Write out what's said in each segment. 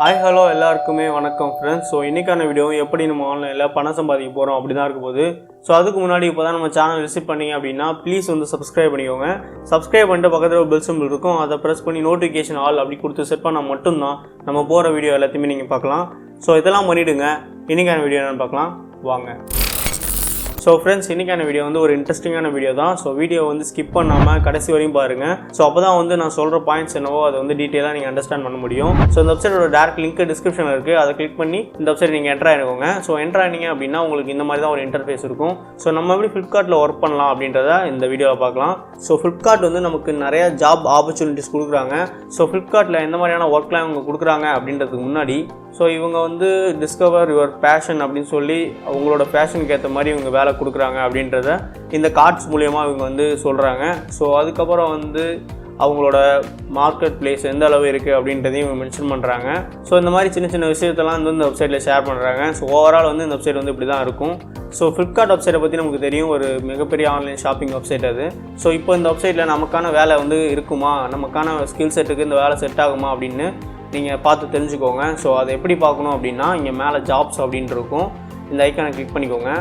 Hi hello எல்லாருக்குமே வணக்கம் friends. So இன்றைக்கான வீடியோ எப்படி நம்ம ஆன்லைனில் பணம் சம்பாதிக்க போகிறோம் அப்படி தான் இருக்க போகுது. ஸோ அதுக்கு முன்னாடி இப்போ தான் நம்ம சேனல் விசிட் பண்ணிங்க அப்படின்னா ப்ளீஸ் வந்து சப்ஸ்கிரைப் பண்ணிக்கோங்க. சப்ஸ்கிரைப் பண்ணிட்டு பக்கத்தில் ஒரு பெல் சிம்பிள் இருக்கும், அதை ப்ரெஸ் பண்ணி நோட்டிஃபிகேஷன் ஆல் அப்படி கொடுத்து செட் பண்ணால் மட்டும்தான் நம்ம போகிற வீடியோ எல்லாத்தையுமே நீங்கள் பார்க்கலாம். ஸோ இதெல்லாம் பண்ணிவிடுங்க. இன்றைக்கான வீடியோ என்னென்னு பார்க்கலாம் வாங்க. ஸோ ஃப்ரெண்ட்ஸ், இன்றைக்கான வீடியோ வந்து ஒரு இன்ட்ரெஸ்டிங்கான வீடியோ தான். ஸோ வீடியோ வந்து ஸ்கிப் பண்ணாமல் கடைசி வரையும் பாருங்கள். ஸோ அப்போ தான் வந்து நான் சொல்கிற பாயிண்ட்ஸ் என்னவோ அதை வந்து டீட்டெயிலாக நீங்கள் அண்டர்ஸ்டாண்ட் பண்ண முடியும். ஸோ இந்த வெப்சைட்டோட டேரக்ட் லிங்க் டிஸ்கிரிப்ஷனில் இருக்குது, அதை கிளிக் பண்ணி இந்த வெப்சைட் நீங்கள் என்ட்ரு ஆகிடுங்க. ஸோ என்ட்ரு ஆனீங்க அப்படின்னா உங்களுக்கு இந்த மாதிரி தான் ஒரு இன்டர்ஃபேஸ் இருக்கும். ஸோ நம்ம எப்படி ஃப்ளிப்கார்ட்டில் ஒர்க் பண்ணலாம் அப்படின்றத இந்த வீடியோவில் பார்க்கலாம். ஸோ ஃப்ளிப்கார்ட் வந்து நமக்கு நிறையா ஜாப் ஆப்பர்ச்சுனிட்டிஸ் கொடுக்குறாங்க. ஸோ ஃப்ளிப்கார்ட்டில் எந்த மாதிரியான ஒர்க்லாம் இவங்க கொடுக்குறாங்க அப்படின்றதுக்கு முன்னாடி ஸோ இவங்க வந்து டிஸ்கவர் யுவர் பேஷன் அப்படின்னு சொல்லி அவங்களோட பேஷனுக்கு ஏற்ற மாதிரி இவங்க வேலை கொடுக்குறாங்க அப்படின்றத இந்த கார்ட்ஸ் மூலியமாக இவங்க வந்து சொல்கிறாங்க. ஸோ அதுக்கப்புறம் வந்து அவங்களோட மார்க்கெட் பிளேஸ் எந்த அளவு இருக்குது அப்படின்றதையும் இவங்க மென்ஷன் பண்ணுறாங்க. ஸோ இந்த மாதிரி சின்ன சின்ன விஷயத்தெல்லாம் வந்து இந்த வெப்சைட்டில் ஷேர் பண்ணுறாங்க. ஸோ ஓவரால் வந்து இந்த வெப்சைட் வந்து இப்படி தான் இருக்கும். ஸோ ஃப்ளிப்கார்ட் வெப்சைட்டை பற்றி நமக்கு தெரியும், ஒரு மிகப்பெரிய ஆன்லைன் ஷாப்பிங் வெப்சைட் அது. ஸோ இப்போ இந்த வெப்சைட்டில் நமக்கான வேலை வந்து இருக்குமா, நமக்கான ஸ்கில் செட்டுக்கு இந்த வேலை செட் ஆகுமா அப்படின்னு நீங்கள் பார்த்து தெரிஞ்சுக்கோங்க. ஸோ அதை எப்படி பார்க்கணும் அப்படின்னா இங்கே மேலே ஜாப்ஸ் அப்படின்ட்டு இருக்கும், இந்த ஐக்கானை கிளிக் பண்ணிக்கோங்க.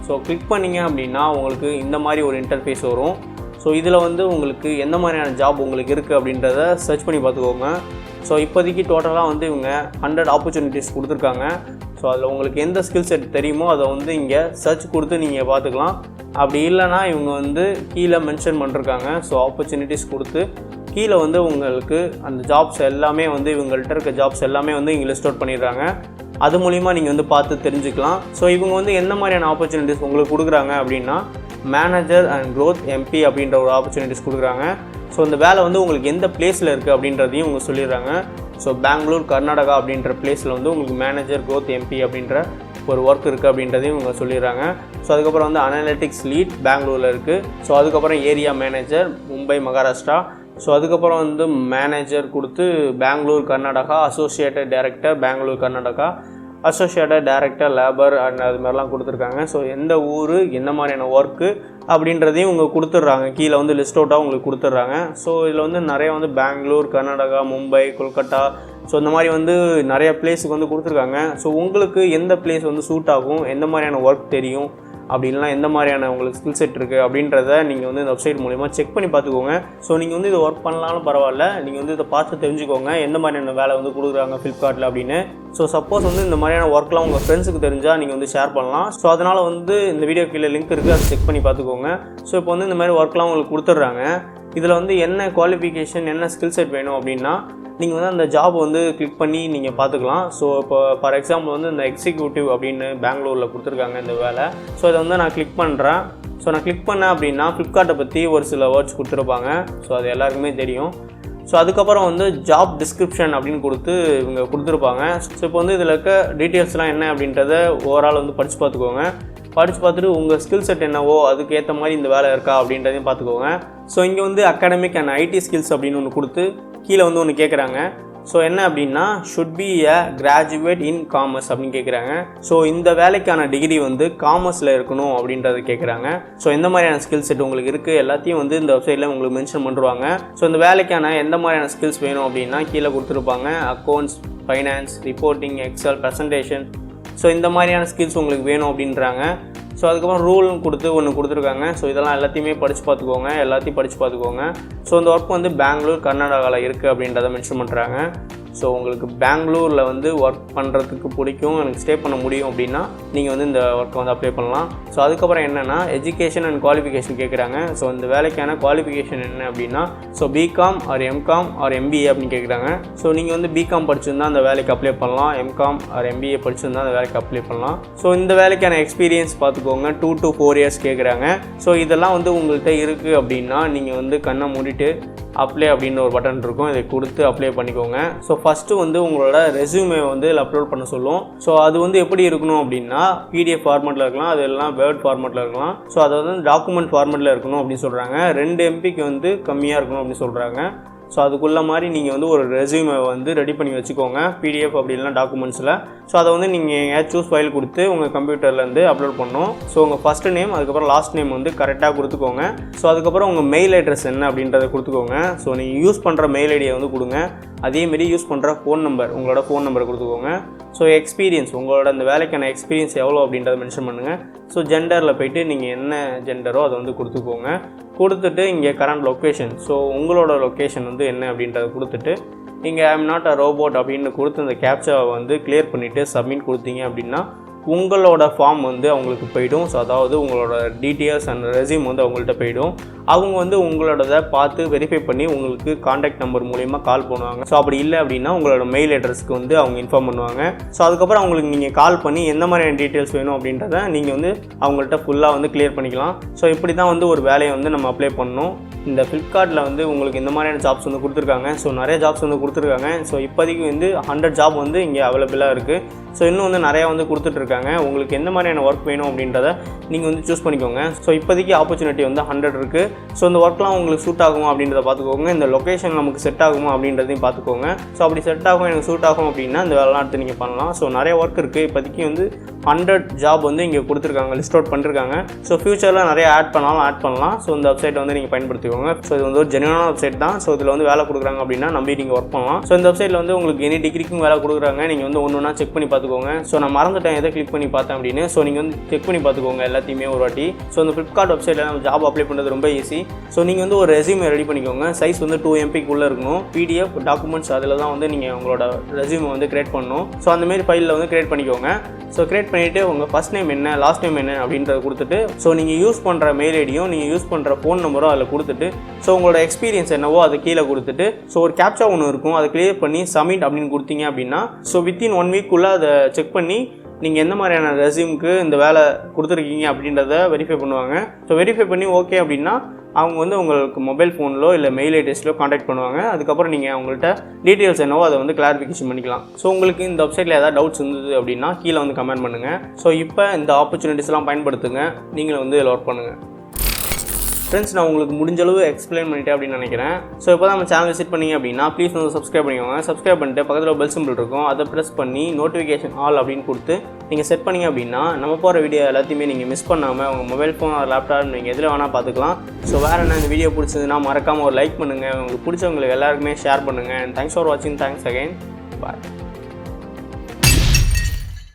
ஸோ கிளிக் பண்ணிங்க அப்படின்னா உங்களுக்கு இந்த மாதிரி ஒரு இன்டர்ஃபேஸ் வரும். ஸோ இதில் வந்து உங்களுக்கு எந்த மாதிரியான ஜாப் உங்களுக்கு இருக்குது அப்படின்றத சர்ச் பண்ணி பார்த்துக்கோங்க. ஸோ இப்போதைக்கு டோட்டலாக வந்து இவங்க 100 ஆப்பர்ச்சுனிட்டிஸ் கொடுத்துருக்காங்க. ஸோ அதில் உங்களுக்கு எந்த ஸ்கில் செட் தெரியுமோ அதை வந்து இங்கே சர்ச் கொடுத்து நீங்கள் பார்த்துக்கலாம். அப்படி இல்லைனா இவங்க வந்து கீழே மென்ஷன் பண்ணிருக்காங்க. ஸோ ஆப்பர்ச்சுனிட்டிஸ் கொடுத்து கீழே வந்து உங்களுக்கு அந்த ஜாப்ஸ் எல்லாமே வந்து இவங்கள்ட்ட இருக்க ஜாப்ஸ் எல்லாமே வந்து இங்கே லிஸ்ட் அவுட் பண்ணிடுறாங்க. அது மூலிமா நீங்கள் வந்து பார்த்து தெரிஞ்சுக்கலாம். ஸோ இவங்க வந்து எந்த மாதிரியான ஆப்பர்ச்சுனிட்டிஸ் உங்களுக்கு கொடுக்குறாங்க அப்படின்னா மேனேஜர் அண்ட் க்ரோத் எம்பி அப்படின்ற ஒரு ஆப்பர்ச்சுனிட்டிஸ் கொடுக்குறாங்க. ஸோ இந்த வேலை வந்து உங்களுக்கு எந்த பிளேஸில் இருக்குது அப்படின்றதையும் இவங்க சொல்லிடுறாங்க. ஸோ பெங்களூர் கர்நாடகா அப்படின்ற பிளேஸில் வந்து உங்களுக்கு மேனேஜர் க்ரோத் எம்பி அப்படின்ற ஒரு ஒர்க் இருக்குது அப்படின்றதையும் இவங்க சொல்லிடுறாங்க. ஸோ அதுக்கப்புறம் வந்து அனலிட்டிக்ஸ் லீட் பெங்களூரில் இருக்குது. ஸோ அதுக்கப்புறம் area manager Mumbai Maharashtra. So அதுக்கப்புறம் வந்து மேனேஜர் கொடுத்து Bangalore Karnataka, associated director Bangalore Karnataka, associated director labour and அது மாதிரிலாம் கொடுத்துருக்காங்க. ஸோ எந்த ஊர் எந்த மாதிரியான ஒர்க்கு அப்படின்றதையும் இவங்க கொடுத்துட்றாங்க, கீழே வந்து லிஸ்ட் அவுட்டாக உங்களுக்கு கொடுத்துட்றாங்க. ஸோ இதில் வந்து நிறைய வந்து பெங்களூர், கர்நாடகா, மும்பை, கொல்கட்டா, ஸோ இந்த மாதிரி வந்து நிறைய பிளேஸுக்கு வந்து கொடுத்துருக்காங்க. ஸோ உங்களுக்கு எந்த பிளேஸ் வந்து சூட் ஆகும், எந்த மாதிரியான ஒர்க் தெரியும், அப்படின்னா எந்த மாதிரியான உங்களுக்கு ஸ்கில் செட் இருக்குது அப்படின்றத நீங்கள் வந்து இந்த வெப்சைட் மூலிமா செக் பண்ணி பார்த்துக்கோங்க. ஸோ நீங்கள் வந்து இதை ஒர்க் பண்ணலாலும் பரவாயில்ல, நீங்கள் வந்து இதை பார்த்து தெரிஞ்சுக்கோங்க எந்த மாதிரியான வேலை வந்து கொடுக்குறாங்க ஃப்ளிப்கார்ட்டில் அப்படின்னு. ஸோ சப்போஸ் வந்து இந்த மாதிரியான ஒர்க்லாம் உங்கள் ஃப்ரெண்ட்ஸுக்கு தெரிஞ்சால் நீங்கள் வந்து ஷேர் பண்ணலாம். ஸோ அதனால் வந்து இந்த வீடியோ கீழே லிங்க் இருக்குது, அதை செக் பண்ணி பார்த்துக்கோங்க. ஸோ இப்போ வந்து இந்த மாதிரி ஒர்க்லாம் உங்களுக்கு கொடுத்துட்றாங்க. இதில் வந்து என்ன குவாலிஃபிகேஷன் என்ன ஸ்கில் செட் வேணும் அப்படின்னா நீங்கள் வந்து அந்த ஜாப் வந்து கிளிக் பண்ணி நீங்கள் பார்த்துக்கலாம். ஸோ இப்போ ஃபார் எக்ஸாம்பிள் வந்து இந்த எக்ஸிக்யூட்டிவ் அப்படின்னு பெங்களூரில் கொடுத்துருக்காங்க இந்த வேலை. ஸோ இதை வந்து நான் கிளிக் பண்ணுறேன். ஸோ நான் கிளிக் பண்ணேன் அப்படின்னா ஃப்ளிப்கார்ட்டை பற்றி ஒரு சில வேர்ட்ஸ் கொடுத்துருப்பாங்க. ஸோ அது எல்லாருக்குமே தெரியும். ஸோ அதுக்கப்புறம் வந்து ஜாப் டிஸ்கிரிப்ஷன் அப்படின்னு கொடுத்து இவங்க கொடுத்துருப்பாங்க. ஸோ இப்போ வந்து இதில் இருக்க டீட்டெயில்ஸ்லாம் என்ன அப்படின்றத ஓவரால் வந்து படித்து பார்த்துக்கோங்க. படித்து பார்த்துட்டு உங்கள் ஸ்கில் செட் என்னவோ அதுக்கு ஏற்ற மாதிரி இந்த வேலை இருக்கா அப்படின்றதையும் பார்த்துக்கோங்க. ஸோ இங்கே வந்து அகாடமிக் அண்ட் ஐடி ஸ்கில்ஸ் அப்படின்னு ஒன்று கொடுத்து கீழே வந்து ஒன்று கேட்குறாங்க. ஸோ என்ன அப்படின்னா should be a graduate in commerce அப்படின்னு கேட்குறாங்க. ஸோ இந்த வேலைக்கான டிகிரி வந்து காமர்ஸில் இருக்கணும் அப்படின்றத கேட்குறாங்க. ஸோ எந்த மாதிரியான ஸ்கில் செட் உங்களுக்கு இருக்குது எல்லாத்தையும் வந்து இந்த வெப்சைட்டில் உங்களுக்கு மென்ஷன் பண்ணுவாங்க. ஸோ இந்த வேலைக்கான எந்த மாதிரியான ஸ்கில்ஸ் வேணும் அப்படின்னா கீழே கொடுத்துருப்பாங்க. Accounts, finance, reporting, Excel, presentation. So இந்த மாதிரியான ஸ்கில்ஸ் உங்களுக்கு வேணும் அப்படின்றாங்க. ஸோ அதுக்கப்புறம் ரூல்னு கொடுத்து ஒன்று கொடுத்துருக்காங்க. ஸோ இதெல்லாம் எல்லாத்தையுமே படித்து பார்த்துக்கோங்க, எல்லாத்தையும் படித்து பார்த்துக்கோங்க. ஸோ இந்த ஒர்க் வந்து பெங்களூர் கர்நாடகாவில் இருக்குது அப்படின்றத மென்ஷன் பண்ணுறாங்க. ஸோ உங்களுக்கு பெங்களூரில் வந்து ஒர்க் பண்ணுறதுக்கு பிடிக்கும், எனக்கு ஸ்டே பண்ண முடியும் அப்படின்னா நீங்கள் வந்து இந்த ஒர்க்கை வந்து அப்ளை பண்ணலாம். ஸோ அதுக்கப்புறம் என்னென்னா எஜுகேஷன் அண்ட் குவாலிஃபிகேஷன் கேட்குறாங்க. ஸோ இந்த வேலைக்கான குவாலிஃபிகேஷன் என்ன அப்படின்னா so BCom or MCom or MBA அப்படின்னு கேட்குறாங்க. ஸோ நீங்கள் வந்து பிகாம் படிச்சிருந்தா அந்த வேலைக்கு அப்ளை பண்ணலாம், எம்காம் ஆர் எம்பிஏ படிச்சிருந்தா அந்த வேலைக்கு அப்ளை பண்ணலாம். ஸோ இந்த வேலைக்கான எக்ஸ்பீரியன்ஸ் பார்த்துக்கோங்க, 2 to 4 years கேட்குறாங்க. ஸோ இதெல்லாம் வந்து உங்கள்கிட்ட இருக்குது அப்படின்னா நீங்கள் வந்து கண்ணை மூடிட்டு அப்ளை அப்படின்னு ஒரு பட்டன் இருக்கும், இதை கொடுத்து அப்ளை பண்ணிக்கோங்க. ஸோ ஃபஸ்ட்டு வந்து உங்களோட ரெஸ்யூமே வந்து இதில் அப்லோட் பண்ண சொல்லும். ஸோ அது வந்து எப்படி இருக்கணும் அப்படின்னா பிடிஎஃப் ஃபார்மெட்டில் இருக்கலாம், அது எல்லாம் வேர்ட் ஃபார்மெட்டில் இருக்கலாம். ஸோ அதை வந்து டாக்குமெண்ட் ஃபார்மெட்டில் இருக்கணும் அப்படின்னு சொல்கிறாங்க. 2 MBக்கு வந்து கம்மியாக இருக்கணும் அப்படின்னு சொல்கிறாங்க. ஸோ அதுக்குள்ள மாதிரி நீங்கள் வந்து ஒரு ரெஸ்யூமை வந்து ரெடி பண்ணி வச்சுக்கோங்க PDF அப்படி இல்லைனா டாக்குமெண்ட்ஸில். ஸோ அதை வந்து நீங்கள் சூஸ் ஃபைல் கொடுத்து உங்கள் கம்ப்யூட்டர்லேருந்து அப்லோட் பண்ணணும். ஸோ உங்கள் ஃபஸ்ட்டு நேம் அதுக்கப்புறம் லாஸ்ட் நேம் வந்து கரெக்டாக கொடுத்துக்கோங்க. ஸோ அதுக்கப்புறம் உங்கள் மெயில் அட்ரஸ் என்ன அப்படின்றத கொடுத்துக்கோங்க. ஸோ நீங்கள் யூஸ் பண்ணுற மெயில் ஐடியை வந்து கொடுங்க. அதேமாரி யூஸ் பண்ணுற ஃபோன் நம்பர், உங்களோட ஃபோன் நம்பரை கொடுத்துக்கோங்க. ஸோ எக்ஸ்பீரியன்ஸ், உங்களோட அந்த வேலைக்கான எக்ஸ்பீரியன்ஸ் எவ்வளோ அப்படின்றத மென்ஷன் பண்ணுங்கள். ஸோ ஜெண்டரில் போய்ட்டு நீங்கள் என்ன ஜெண்டரோ அதை வந்து கொடுத்துக்கோங்க. கொடுத்துட்டு இங்கே கரண்ட் லொக்கேஷன், ஸோ உங்களோட லொக்கேஷன் வந்து என்ன அப்படின்றத கொடுத்துட்டு இங்கே I am not a robot அப்படின்னு கொடுத்து அந்த கேப்சாவை வந்து கிளியர் பண்ணிவிட்டு சப்மிட் கொடுத்தீங்க அப்படின்னா உங்களோட ஃபார்ம் வந்து அவங்களுக்கு போய்டும். ஸோ அதாவது உங்களோட டீட்டெயில்ஸ் அண்ட் ரெஸ்யூம் வந்து அவங்கள்ட்ட போய்டும். அவங்க வந்து உங்களோடதை பார்த்து வெரிஃபை பண்ணி உங்களுக்கு காண்டாக்ட் நம்பர் மூலிமா கால் பண்ணுவாங்க. ஸோ அப்படி இல்லை அப்படின்னா உங்களோட மெயில் அட்ரஸ்க்கு வந்து அவங்க இன்ஃபார்ம் பண்ணுவாங்க. ஸோ அதுக்கப்புறம் அவங்களுக்கு நீங்கள் கால் பண்ணி எந்த மாதிரியான டீட்டெயில்ஸ் வேணும் அப்படின்றத நீங்கள் வந்து அவங்கள்ட்ட ஃபுல்லாக வந்து கிளியர் பண்ணிக்கலாம். ஸோ இப்படி தான் வந்து ஒரு வேலையை வந்து நம்ம அப்ளை பண்ணணும். இந்த ஃப்ளிப்கார்ட்டில் வந்து உங்களுக்கு இந்த மாதிரியான ஜாப்ஸ் வந்து கொடுத்துருக்காங்க. ஸோ நிறைய ஜாப்ஸ் வந்து கொடுத்துருக்காங்க. ஸோ இப்போதைக்கு வந்து 100 ஜாப் வந்து இங்கே அவைலபிளாக இருக்குது. ஸோ இன்னும் வந்து நிறையா வந்து கொடுத்துட்ருக்காங்க. உங்களுக்கு எந்த மாதிரியான ஒர்க் வேணும் அப்படின்றத நீங்கள் வந்து சூஸ் பண்ணிக்கோங்க. ஸோ இப்போதைக்கு ஆப்பர்ச்சுனிட்டி வந்து 100 இருக்குது. ஸோ இந்த ஒர்க்லாம் உங்களுக்கு சூட் ஆகுமா அப்படின்றத பார்த்துக்கோங்க. இந்த லொக்கேஷன் நமக்கு செட் ஆகுமா அப்படின்றதையும் பார்த்துக்கோங்க. ஸோ அப்படி செட் ஆகும், எனக்கு சூட் ஆகும் அப்படின்னா இந்த வேலைலாம் எடுத்து நீங்கள் பண்ணலாம். ஸோ நிறைய ஒர்க் இருக்குது. இப்போதைக்கு வந்து 100 ஜாப் வந்து இங்கே கொடுத்துருக்காங்க, லிஸ்ட் அவுட் பண்ணிருக்காங்க. ஸோ ஃபியூச்சரில் நிறைய ஆட் பண்ணலாம். ஸோ இந்த வெப்சைட்டை வந்து நீங்கள் பயன்படுத்திக்கோங்க. ஸோ இது வந்து ஒரு ஜென்யூனான வெப்சைட் தான். ஸோ இதில் வந்து வேலை கொடுக்குறாங்க அப்படின்னா நம்பி நீங்கள் ஒர்க் பண்ணலாம். ஸோ இந்த வெப்சைட்டில் வந்து உங்களுக்கு எனி டிகிரிக்கும் வேலை கொடுக்குறாங்க. நீங்கள் வந்து ஒன்று ஒன்றா செக் பண்ணி பார்த்துக்கோங்க. ஸோ நான் மறந்துட்டேன் எதை கிளிக் பண்ணி பார்த்தேன் அப்படின்னு. ஸோ நீங்கள் வந்து செக் பண்ணி பார்த்துக்கோங்க எல்லாத்தையுமே ஒரு வாட்டி. ஸோ இந்த ஃப்ளிப்கார்ட் வெப்சைட்டில் நம்ம ஜாப் அப்ளை பண்ணுறது ரொம்ப ஈஸி. ஸோ நீங்கள் வந்து ஒரு ரெஸ்யூமை ரெடி பண்ணிக்கோங்க. சைஸ் வந்து 2 MBக்குள்ளே இருக்கணும். PDF டாக்குமெண்ட்ஸ் அதில் தான் வந்து நீங்கள் உங்களோட ரெஸ்யூமை வந்து கிரியேட் பண்ணணும். ஸோ அந்தமாரி ஃபைலில் வந்து கிரியேட் பண்ணிக்கோங்க. ஸோ கிரியேட் பண்ணிவிட்டு உங்கள் ஃபஸ்ட் நேம் என்ன, லாஸ்ட் நேம் என்ன அப்படின்றத கொடுத்துட்டு ஸோ நீங்கள் யூஸ் பண்ணுற மெயில் ஐடியும் நீங்கள் யூஸ் பண்ணுற ஃபோன் நம்பரும் அதில் கொடுத்துட்டு ஸோ உங்களோட எக்ஸ்பீரியன்ஸ் என்னவோ அதை கீழே கொடுத்துட்டு ஸோ ஒரு கேப்சா ஒன்று இருக்கும், அதை கிளியர் பண்ணி சப்மிட் அப்படின்னு கொடுத்தீங்க அப்படின்னா ஸோ வித்தின் 1 வீக்குள்ளே அதை செக் பண்ணி நீங்கள் எந்த மாதிரியான ரெஸ்யூமுக்கு இந்த வேலை கொடுத்துருக்கீங்க அப்படின்றத வெரிஃபை பண்ணுவாங்க. ஸோ வெரிஃபை பண்ணி ஓகே அப்படின்னா அவங்க வந்து உங்களுக்கு மொபைல் ஃபோனிலோ இல்லை மெயில் ஐடிஸ்லோ காண்டாக்ட் பண்ணுவாங்க. அதுக்கப்புறம் நீங்கள் அவங்கள்ட்ட டீட்டெயில்ஸ் என்னவோ அதை வந்து கிளாரிஃபிகேஷன் பண்ணிக்கலாம். ஸோ உங்களுக்கு இந்த வெப்சைட்டில் ஏதாவது டவுட்ஸ் இருந்தது அப்படின்னா கீழே வந்து கமெண்ட் பண்ணுங்கள். ஸோ இப்போ இந்த ஆப்பர்ச்சுனிட்டிஸ்லாம் பயன்படுத்துங்க, நீங்களும் வந்து இதில் ஒர்க் பண்ணுங்கள். ஃப்ரெண்ட்ஸ், நான் உங்களுக்கு முடிஞ்சளவு எக்ஸ்பிளைன் பண்ணிட்டேன் அப்படின்னு நினைக்கிறேன். ஸோ இப்போ தான் நம்ம சேனல் விசிட் பண்ணிங்க அப்படின்னா ப்ளீஸ் வந்து சப்ஸ்கிரைப் பண்ணிக்கோங்க. சப்ஸ்கிரைப் பண்ணிட்டு பக்கத்தில் பெல் சிம்பிள் இருக்கும், அதை ப்ரெஸ் பண்ணி நோட்டிஃபிகேஷன் ஆல் அப்படின்னு கொடுத்து நீங்கள் செட் பண்ணிங்க அப்படின்னா நம்ம போகிற வீடியோ எல்லாத்தையுமே நீங்கள் மிஸ் பண்ணாமல் உங்கள் மொபைல் ஃபோன் ஒரு லேப்டாப் நீங்கள் எதில் வேணால் பார்த்துக்கலாம். ஸோ வேறு என்ன, இந்த வீடியோ பிடிச்சதுன்னா மறக்காமல் ஒரு லைக் பண்ணுங்கள். உங்களுக்கு பிடிச்சவங்களுக்கு எல்லாருக்குமே ஷேர் பண்ணுங்கள். அண்ட் தேங்க்ஸ் ஃபார் வாட்சிங். Thanks again. பாய்.